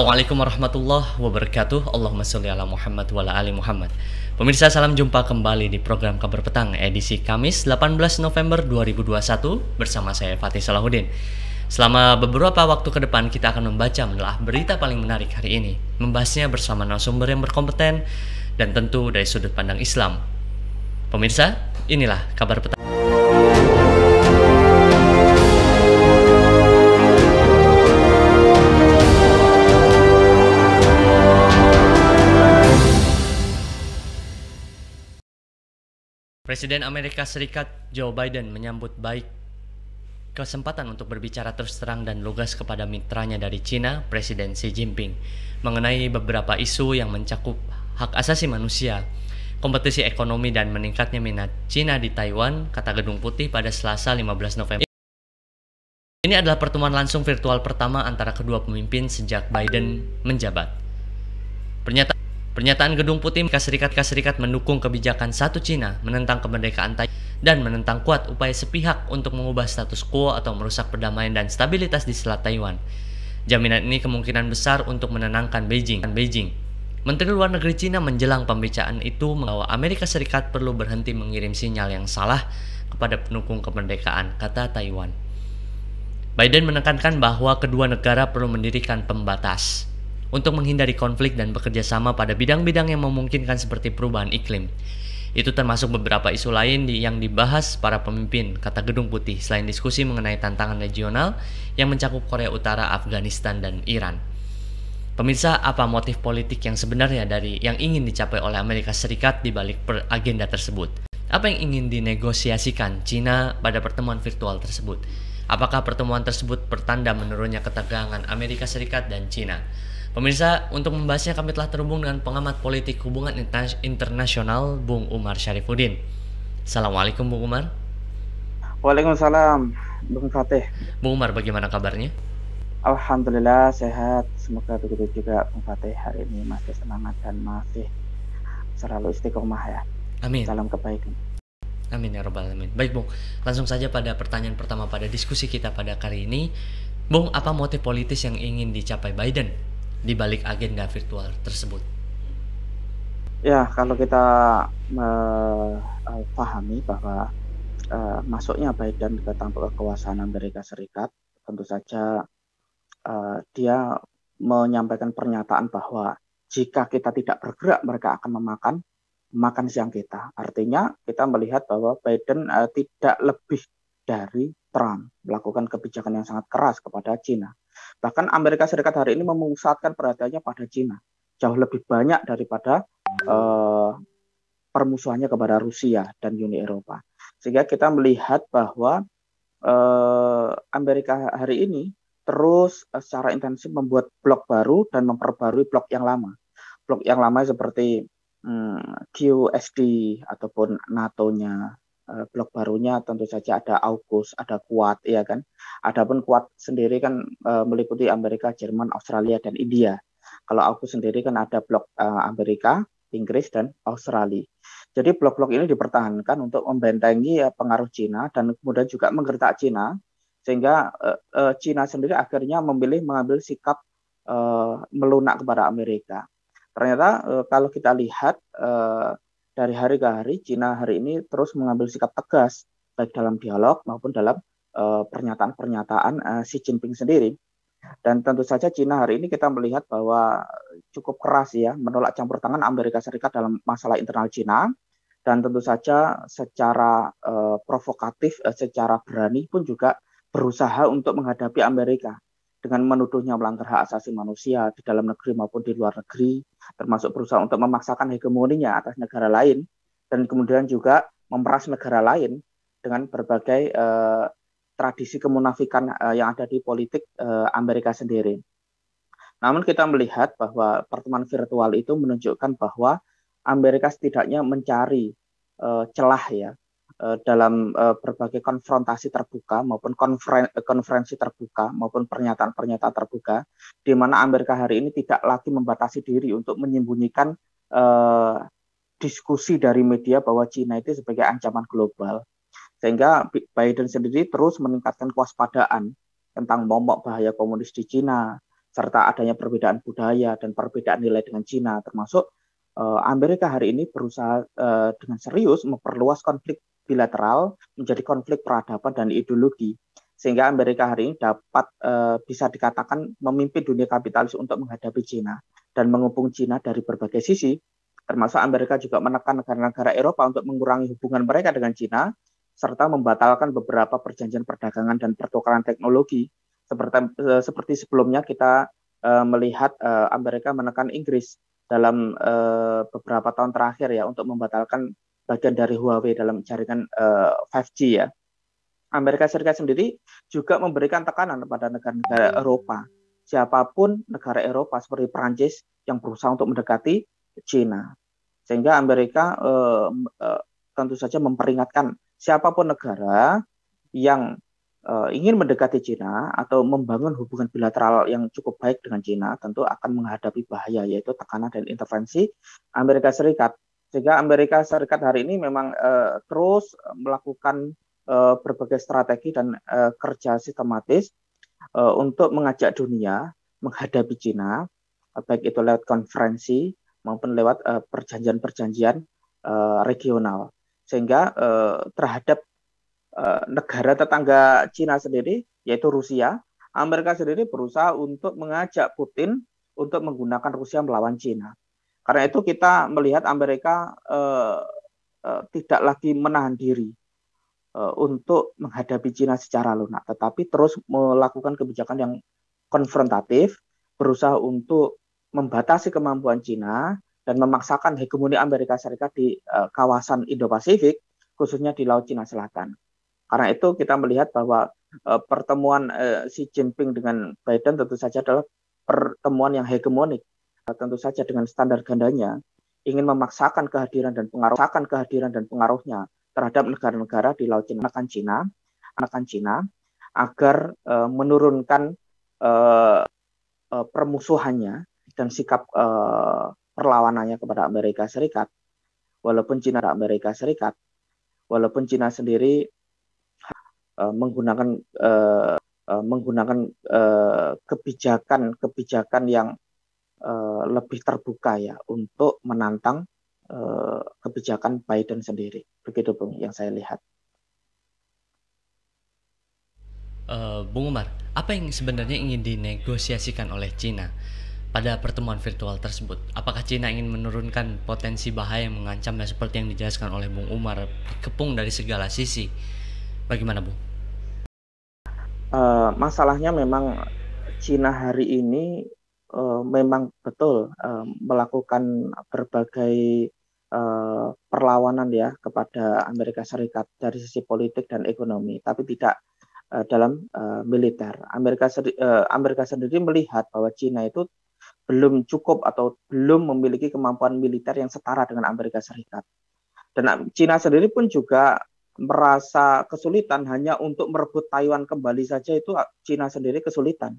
Assalamualaikum warahmatullahi wabarakatuh. Allahumma sholli ala Muhammad wa ala ali Muhammad. Pemirsa, salam jumpa kembali di program Kabar Petang edisi Kamis 18 November 2021 bersama saya Fatih Salahuddin. Selama beberapa waktu ke depan kita akan membaca menelaah berita paling menarik hari ini, membahasnya bersama narasumber yang berkompeten dan tentu dari sudut pandang Islam. Pemirsa, inilah Kabar Petang. Presiden Amerika Serikat Joe Biden menyambut baik kesempatan untuk berbicara terus terang dan lugas kepada mitranya dari Cina, Presiden Xi Jinping, mengenai beberapa isu yang mencakup hak asasi manusia, kompetisi ekonomi dan meningkatnya minat Cina di Taiwan, kata Gedung Putih pada Selasa 15 November. Ini adalah pertemuan langsung virtual pertama antara kedua pemimpin sejak Biden menjabat. Pernyataan Gedung Putih Amerika Serikat mendukung kebijakan satu Cina, menentang kemerdekaan Taiwan, dan menentang kuat upaya sepihak untuk mengubah status quo atau merusak perdamaian dan stabilitas di Selat Taiwan. Jaminan ini kemungkinan besar untuk menenangkan Beijing. Menteri Luar Negeri Cina menjelang pembicaraan itu bahwa Amerika Serikat perlu berhenti mengirim sinyal yang salah kepada pendukung kemerdekaan, kata Taiwan. Biden menekankan bahwa kedua negara perlu mendirikan pembatas untuk menghindari konflik dan bekerja sama pada bidang-bidang yang memungkinkan seperti perubahan iklim. Itu termasuk beberapa isu lain yang dibahas para pemimpin, kata Gedung Putih, selain diskusi mengenai tantangan regional yang mencakup Korea Utara, Afghanistan, dan Iran. Pemirsa, apa motif politik yang sebenarnya dari yang ingin dicapai oleh Amerika Serikat di balik agenda tersebut? Apa yang ingin dinegosiasikan Cina pada pertemuan virtual tersebut? Apakah pertemuan tersebut pertanda menurunnya ketegangan Amerika Serikat dan Cina? Pemirsa, untuk membahasnya kami telah terhubung dengan pengamat politik hubungan internasional Bung Umar Syarifuddin. Assalamualaikum Bung Umar. Waalaikumsalam Bung Fatih. Bung Umar, bagaimana kabarnya? Alhamdulillah sehat. Semoga begitu juga Bung Fatih, hari ini masih semangat dan masih selalu istiqomah ya. Amin. Salam kebaikan. Amin ya rabbal alamin. Baik Bung, langsung saja pada pertanyaan pertama pada diskusi kita pada kali ini. Bung, apa motif politis yang ingin dicapai Biden di balik agenda virtual tersebut? Ya, kalau kita pahami bahwa masuknya Biden ke tampuk kekuasaan Amerika Serikat, tentu saja dia menyampaikan pernyataan bahwa jika kita tidak bergerak, mereka akan makan siang kita. Artinya kita melihat bahwa Biden tidak lebih dari Trump melakukan kebijakan yang sangat keras kepada Cina. Bahkan Amerika Serikat hari ini memusatkan perhatiannya pada Cina jauh lebih banyak daripada permusuhannya kepada Rusia dan Uni Eropa. Sehingga kita melihat bahwa Amerika hari ini terus secara intensif membuat blok baru dan memperbarui blok yang lama. Blok yang lama seperti QSD ataupun NATO-nya. Blok barunya tentu saja ada AUKUS, ada Quad, ya kan. Adapun Quad sendiri kan meliputi Amerika, Jerman, Australia, dan India. Kalau AUKUS sendiri kan ada blok Amerika, Inggris, dan Australia. Jadi blok-blok ini dipertahankan untuk membentengi pengaruh Cina dan kemudian juga menggertak Cina, sehingga Cina sendiri akhirnya mengambil sikap melunak kepada Amerika. Ternyata kalau kita lihat dari hari ke hari, Cina hari ini terus mengambil sikap tegas, baik dalam dialog maupun dalam pernyataan-pernyataan Xi Jinping sendiri. Dan tentu saja Cina hari ini kita melihat bahwa cukup keras ya, menolak campur tangan Amerika Serikat dalam masalah internal Cina. Dan tentu saja secara provokatif, secara berani pun juga berusaha untuk menghadapi Amerika dengan menuduhnya melanggar hak asasi manusia di dalam negeri maupun di luar negeri, termasuk berusaha untuk memaksakan hegemoninya atas negara lain, dan kemudian juga memeras negara lain dengan berbagai tradisi kemunafikan yang ada di politik Amerika sendiri. Namun kita melihat bahwa pertemuan virtual itu menunjukkan bahwa Amerika setidaknya mencari celah ya dalam berbagai konfrontasi terbuka maupun konferensi terbuka maupun pernyataan-pernyataan terbuka, di mana Amerika hari ini tidak lagi membatasi diri untuk menyembunyikan diskusi dari media bahwa Cina itu sebagai ancaman global. Sehingga Biden sendiri terus meningkatkan kewaspadaan tentang momok bahaya komunis di Cina, serta adanya perbedaan budaya dan perbedaan nilai dengan Cina, termasuk Amerika hari ini berusaha dengan serius memperluas konflik bilateral menjadi konflik peradaban dan ideologi, sehingga Amerika hari ini dapat bisa dikatakan memimpin dunia kapitalis untuk menghadapi Cina dan mengepung Cina dari berbagai sisi, termasuk Amerika juga menekan negara-negara Eropa untuk mengurangi hubungan mereka dengan Cina, serta membatalkan beberapa perjanjian perdagangan dan pertukaran teknologi. Seperti sebelumnya kita melihat Amerika menekan Inggris dalam beberapa tahun terakhir ya untuk membatalkan bagian dari Huawei dalam jaringan 5G ya. Amerika Serikat sendiri juga memberikan tekanan kepada negara-negara Eropa. Siapapun negara Eropa seperti Prancis yang berusaha untuk mendekati China. Sehingga Amerika tentu saja memperingatkan siapapun negara yang ingin mendekati China atau membangun hubungan bilateral yang cukup baik dengan China tentu akan menghadapi bahaya, yaitu tekanan dan intervensi Amerika Serikat. Sehingga Amerika Serikat hari ini memang terus melakukan berbagai strategi dan kerja sistematis untuk mengajak dunia menghadapi China, baik itu lewat konferensi maupun lewat perjanjian-perjanjian regional. Sehingga terhadap negara tetangga China sendiri, yaitu Rusia, Amerika sendiri berusaha untuk mengajak Putin untuk menggunakan Rusia melawan China. Karena itu kita melihat Amerika tidak lagi menahan diri untuk menghadapi China secara lunak, tetapi terus melakukan kebijakan yang konfrontatif, berusaha untuk membatasi kemampuan China dan memaksakan hegemoni Amerika Serikat di kawasan Indo-Pasifik, khususnya di Laut Cina Selatan. Karena itu kita melihat bahwa pertemuan Xi Jinping dengan Biden tentu saja adalah pertemuan yang hegemonik, tentu saja dengan standar gandanya, ingin memaksakan kehadiran dan pengaruhnya terhadap negara-negara di Laut Cina, agar menurunkan permusuhannya dan sikap perlawanannya kepada Amerika Serikat. Walaupun Cina sendiri menggunakan kebijakan yang lebih terbuka ya untuk menantang kebijakan Biden sendiri. Begitu Bung yang saya lihat. Bung Umar, apa yang sebenarnya ingin dinegosiasikan oleh China pada pertemuan virtual tersebut? Apakah China ingin menurunkan potensi bahaya yang mengancamnya seperti yang dijelaskan oleh Bung Umar, dikepung dari segala sisi? Bagaimana Bung? Masalahnya memang China hari ini memang betul melakukan berbagai perlawanan ya kepada Amerika Serikat dari sisi politik dan ekonomi, tapi tidak dalam militer. Amerika sendiri melihat bahwa China itu belum cukup atau belum memiliki kemampuan militer yang setara dengan Amerika Serikat. Dan China sendiri pun juga merasa kesulitan hanya untuk merebut Taiwan kembali saja, itu China sendiri kesulitan.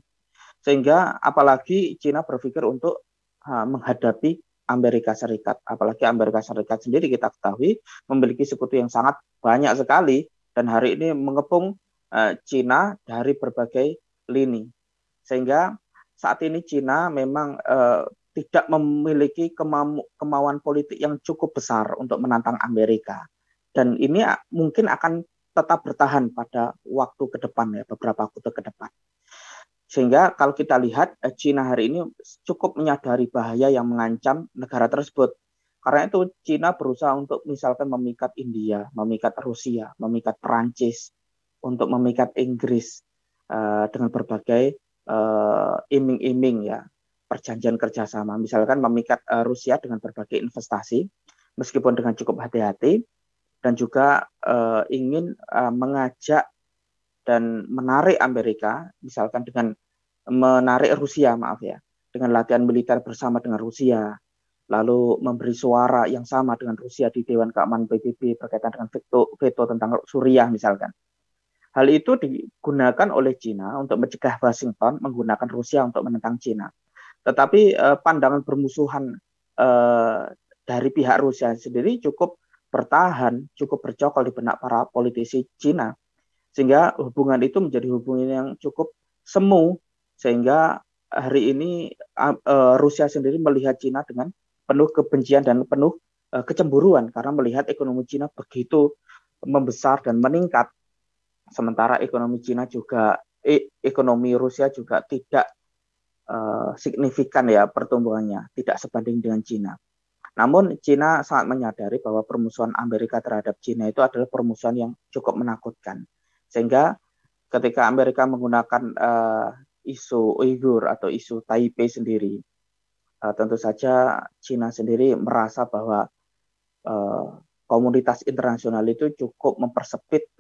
Sehingga apalagi China berpikir untuk menghadapi Amerika Serikat. Apalagi Amerika Serikat sendiri kita ketahui memiliki sekutu yang sangat banyak sekali dan hari ini mengepung China dari berbagai lini. Sehingga saat ini China memang tidak memiliki kemauan politik yang cukup besar untuk menantang Amerika. Dan ini mungkin akan tetap bertahan pada waktu ke depan ya, beberapa waktu ke depan. Sehingga kalau kita lihat China hari ini cukup menyadari bahaya yang mengancam negara tersebut. Karena itu China berusaha untuk misalkan memikat India, memikat Rusia, memikat Perancis, untuk memikat Inggris dengan berbagai iming-iming ya, perjanjian kerjasama. Misalkan memikat Rusia dengan berbagai investasi, meskipun dengan cukup hati-hati, dan juga ingin mengajak dan menarik Amerika, misalkan dengan menarik Rusia, dengan latihan militer bersama dengan Rusia, lalu memberi suara yang sama dengan Rusia di Dewan Keamanan PBB berkaitan dengan veto tentang Suriah misalkan. Hal itu digunakan oleh China untuk mencegah Washington menggunakan Rusia untuk menentang China. Tetapi pandangan bermusuhan dari pihak Rusia sendiri cukup bertahan, cukup bercokol di benak para politisi China. Sehingga hubungan itu menjadi hubungan yang cukup semu, sehingga hari ini Rusia sendiri melihat Cina dengan penuh kebencian dan penuh kecemburuan karena melihat ekonomi Cina begitu membesar dan meningkat, sementara ekonomi Cina juga ekonomi Rusia juga tidak signifikan ya pertumbuhannya, tidak sebanding dengan Cina. Namun Cina sangat menyadari bahwa permusuhan Amerika terhadap Cina itu adalah permusuhan yang cukup menakutkan. Sehingga ketika Amerika menggunakan isu Uighur atau isu Taipei sendiri, tentu saja Cina sendiri merasa bahwa komunitas internasional itu cukup mempersempit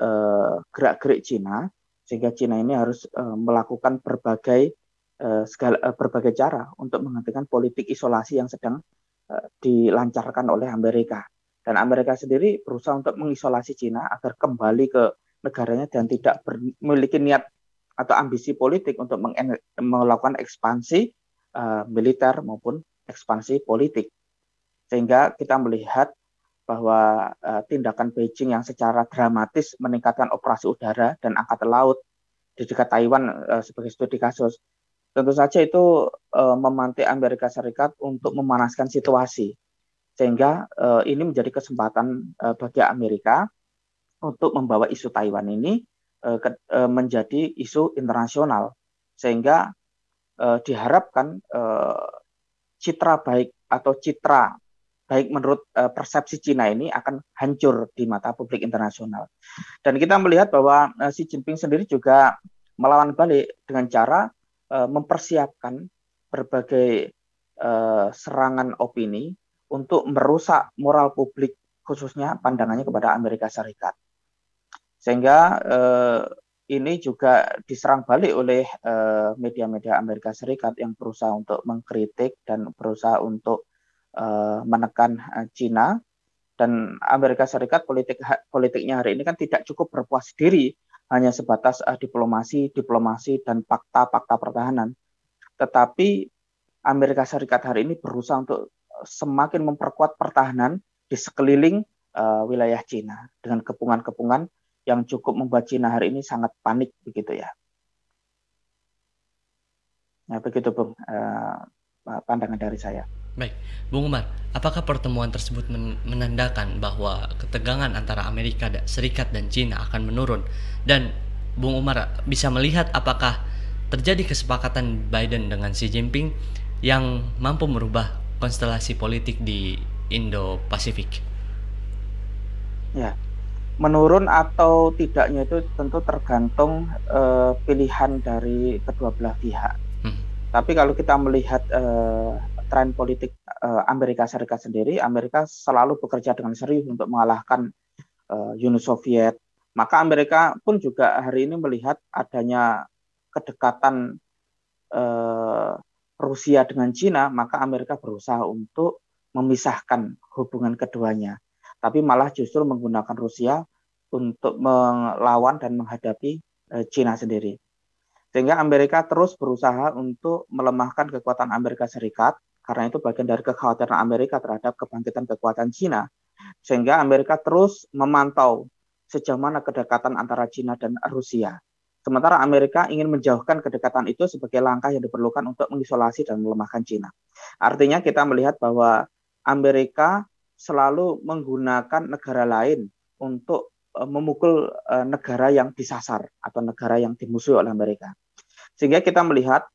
gerak-gerik Cina, sehingga Cina ini harus melakukan berbagai cara untuk menghentikan politik isolasi yang sedang dilancarkan oleh Amerika. Dan Amerika sendiri berusaha untuk mengisolasi Cina agar kembali ke negaranya dan tidak memiliki niat atau ambisi politik untuk melakukan ekspansi militer maupun ekspansi politik. Sehingga kita melihat bahwa tindakan Beijing yang secara dramatis meningkatkan operasi udara dan angkatan laut di dekat Taiwan sebagai studi kasus, tentu saja itu memantik Amerika Serikat untuk memanaskan situasi. Sehingga ini menjadi kesempatan bagi Amerika untuk membawa isu Taiwan ini menjadi isu internasional. Sehingga diharapkan citra baik atau citra baik menurut persepsi Cina ini akan hancur di mata publik internasional. Dan kita melihat bahwa Xi Jinping sendiri juga melawan balik dengan cara mempersiapkan berbagai serangan opini untuk merusak moral publik, khususnya pandangannya kepada Amerika Serikat. Sehingga ini juga diserang balik oleh media-media Amerika Serikat yang berusaha untuk mengkritik dan berusaha untuk menekan Cina. Dan Amerika Serikat politiknya hari ini kan tidak cukup berpuas diri hanya sebatas diplomasi dan fakta pertahanan. Tetapi Amerika Serikat hari ini berusaha untuk semakin memperkuat pertahanan di sekeliling wilayah Cina dengan kepungan-kepungan yang cukup membuat Cina hari ini sangat panik begitu ya. Nah, begitu Bung, pandangan dari saya. Baik, Bung Umar, apakah pertemuan tersebut menandakan bahwa ketegangan antara Amerika Serikat dan Cina akan menurun? Dan Bung Umar bisa melihat apakah terjadi kesepakatan Biden dengan Xi Jinping yang mampu merubah konstelasi politik di Indo-Pasifik? Ya, menurun atau tidaknya itu tentu tergantung pilihan dari kedua belah pihak. Tapi kalau kita melihat tren politik Amerika Serikat sendiri, Amerika selalu bekerja dengan serius untuk mengalahkan Uni Soviet. Maka Amerika pun juga hari ini melihat adanya kedekatan Rusia dengan Cina, maka Amerika berusaha untuk memisahkan hubungan keduanya. Tapi malah justru menggunakan Rusia untuk melawan dan menghadapi Cina sendiri. Sehingga Amerika terus berusaha untuk melemahkan kekuatan Amerika Serikat, karena itu bagian dari kekhawatiran Amerika terhadap kebangkitan kekuatan Cina. Sehingga Amerika terus memantau sejauh mana kedekatan antara Cina dan Rusia. Sementara Amerika ingin menjauhkan kedekatan itu sebagai langkah yang diperlukan untuk mengisolasi dan melemahkan Cina. Artinya kita melihat bahwa Amerika selalu menggunakan negara lain untuk memukul negara yang disasar atau negara yang dimusuhi oleh Amerika. Sehingga kita melihat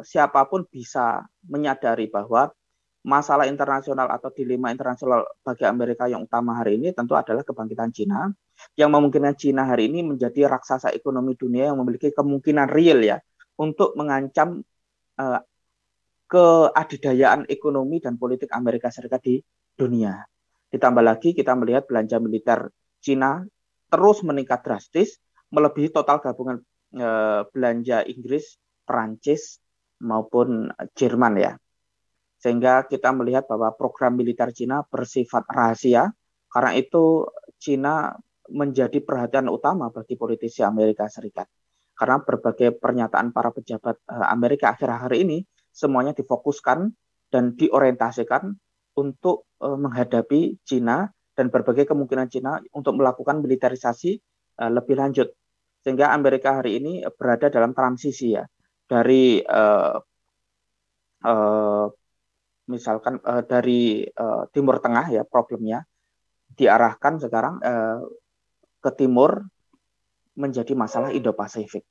siapapun bisa menyadari bahwa masalah internasional atau dilema internasional bagi Amerika yang utama hari ini tentu adalah kebangkitan Cina, yang memungkinkan Cina hari ini menjadi raksasa ekonomi dunia yang memiliki kemungkinan real ya untuk mengancam keadidayaan ekonomi dan politik Amerika Serikat di dunia. Ditambah lagi kita melihat belanja militer Cina terus meningkat drastis, melebihi total gabungan belanja Inggris, Perancis maupun Jerman ya. Sehingga kita melihat bahwa program militer Cina bersifat rahasia, karena itu Cina menjadi perhatian utama bagi politisi Amerika Serikat. Karena berbagai pernyataan para pejabat Amerika akhir-akhir ini semuanya difokuskan dan diorientasikan untuk menghadapi Cina dan berbagai kemungkinan Cina untuk melakukan militerisasi lebih lanjut. Sehingga Amerika hari ini berada dalam transisi ya. dari uh, misalkan dari Timur Tengah ya problemnya diarahkan sekarang ke timur menjadi masalah Indo-Pasifik.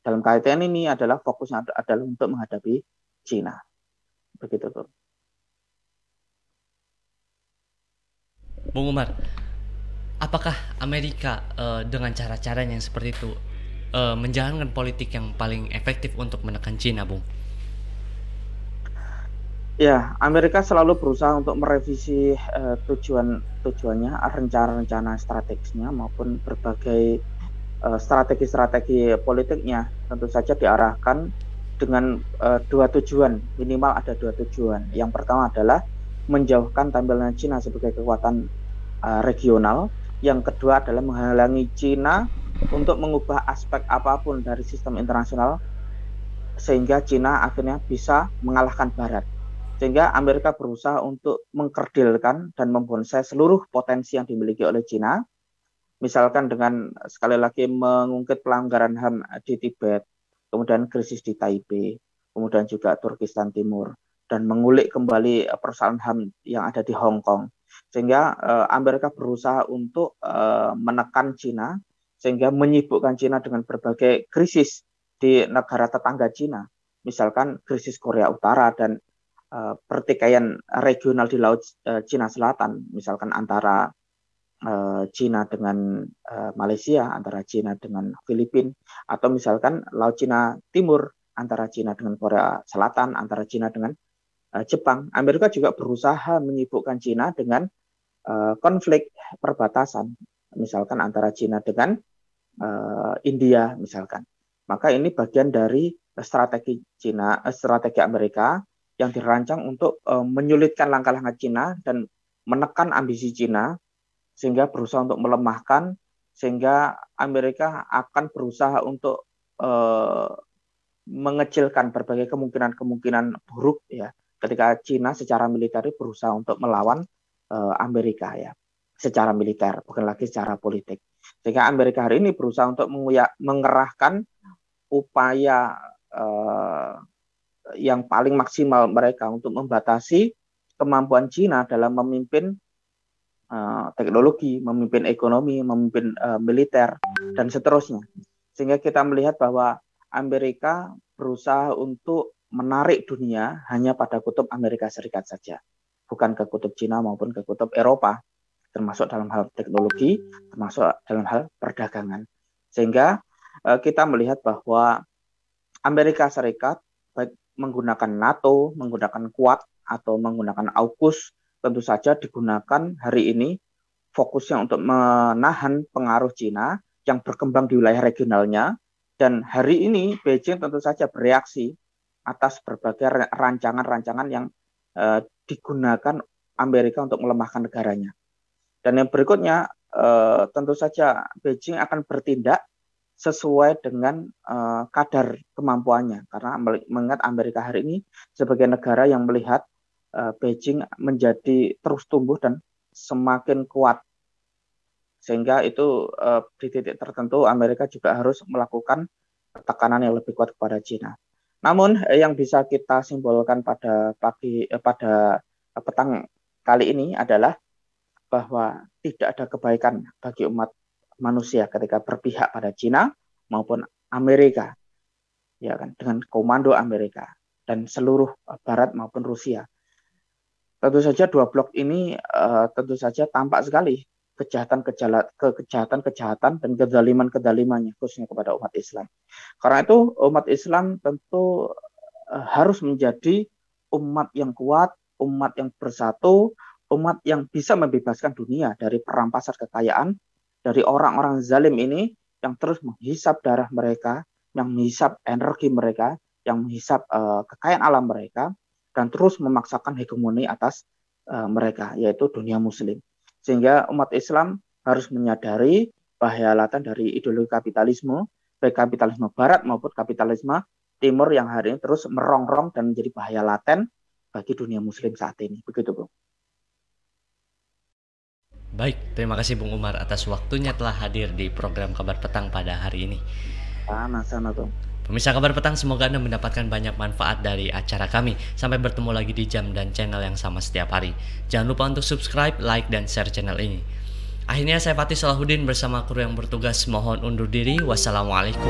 Dalam kaitan ini adalah fokusnya adalah untuk menghadapi Cina. Begitu tuh. Bung Umar, apakah Amerika dengan cara-caranya yang seperti itu menjalankan politik yang paling efektif untuk menekan Cina, Bung? Ya, Amerika selalu berusaha untuk merevisi tujuannya, rencana-rencana strategisnya maupun berbagai strategi-strategi politiknya tentu saja diarahkan dengan dua tujuan, minimal ada dua tujuan. Yang pertama adalah menjauhkan tampilan Cina sebagai kekuatan regional. Yang kedua adalah menghalangi Cina untuk mengubah aspek apapun dari sistem internasional sehingga Cina akhirnya bisa mengalahkan Barat. Sehingga Amerika berusaha untuk mengkerdilkan dan membonsai seluruh potensi yang dimiliki oleh Cina. Misalkan dengan sekali lagi mengungkit pelanggaran HAM di Tibet, kemudian krisis di Taipei, kemudian juga Turkistan Timur, dan mengulik kembali persoalan HAM yang ada di Hong Kong. Sehingga Amerika berusaha untuk menekan Cina, sehingga menyibukkan Cina dengan berbagai krisis di negara tetangga Cina. Misalkan krisis Korea Utara dan pertikaian regional di Laut Cina Selatan, misalkan antara Cina dengan Malaysia, antara Cina dengan Filipina, atau misalkan Laut Cina Timur antara Cina dengan Korea Selatan, antara Cina dengan Jepang. Amerika juga berusaha menyibukkan Cina dengan konflik perbatasan, misalkan antara Cina dengan India, misalkan. Maka ini bagian dari strategi Amerika yang dirancang untuk menyulitkan langkah-langkah Cina dan menekan ambisi Cina sehingga berusaha untuk melemahkan, sehingga Amerika akan berusaha untuk mengecilkan berbagai kemungkinan buruk ya ketika Cina secara militer berusaha untuk melawan Amerika ya secara militer, bukan lagi secara politik. Sehingga Amerika hari ini berusaha untuk mengerahkan upaya yang paling maksimal mereka untuk membatasi kemampuan Cina dalam memimpin teknologi, memimpin ekonomi, memimpin militer, dan seterusnya. Sehingga kita melihat bahwa Amerika berusaha untuk menarik dunia hanya pada kutub Amerika Serikat saja, bukan ke kutub Cina maupun ke kutub Eropa, termasuk dalam hal teknologi, termasuk dalam hal perdagangan. Sehingga kita melihat bahwa Amerika Serikat baik menggunakan NATO, menggunakan Quad, atau menggunakan AUKUS, tentu saja digunakan hari ini fokusnya untuk menahan pengaruh Cina yang berkembang di wilayah regionalnya. Dan hari ini Beijing tentu saja bereaksi atas berbagai rancangan-rancangan yang digunakan Amerika untuk melemahkan negaranya. Dan yang berikutnya tentu saja Beijing akan bertindak sesuai dengan kadar kemampuannya, karena mengingat Amerika hari ini sebagai negara yang melihat Beijing menjadi terus tumbuh dan semakin kuat, sehingga itu di titik tertentu Amerika juga harus melakukan tekanan yang lebih kuat kepada Cina. Namun yang bisa kita simpulkan pada petang kali ini adalah bahwa tidak ada kebaikan bagi umat manusia ketika berpihak pada Cina maupun Amerika, ya kan, dengan komando Amerika dan seluruh Barat maupun Rusia. Tentu saja dua blok ini tentu saja tampak sekali kejahatan dan kedalimannya khususnya kepada umat Islam. Karena itu umat Islam tentu harus menjadi umat yang kuat, umat yang bersatu, umat yang bisa membebaskan dunia dari perampasan kekayaan dari orang-orang zalim ini yang terus menghisap darah mereka, yang menghisap energi mereka, yang menghisap kekayaan alam mereka, dan terus memaksakan hegemoni atas mereka, yaitu dunia muslim. Sehingga umat Islam harus menyadari bahayalatan dari ideologi kapitalisme, baik kapitalisme barat maupun kapitalisme timur yang hari ini terus merongrong dan menjadi bahaya laten bagi dunia muslim saat ini. Begitu, Bung. Baik, terima kasih Bung Umar atas waktunya telah hadir di program Kabar Petang pada hari ini. Sama-sama, Bung. Pemirsa Kabar Petang, semoga Anda mendapatkan banyak manfaat dari acara kami. Sampai bertemu lagi di jam dan channel yang sama setiap hari. Jangan lupa untuk subscribe, like, dan share channel ini. Akhirnya saya Fatih Salahuddin bersama kru yang bertugas mohon undur diri. Wassalamualaikum.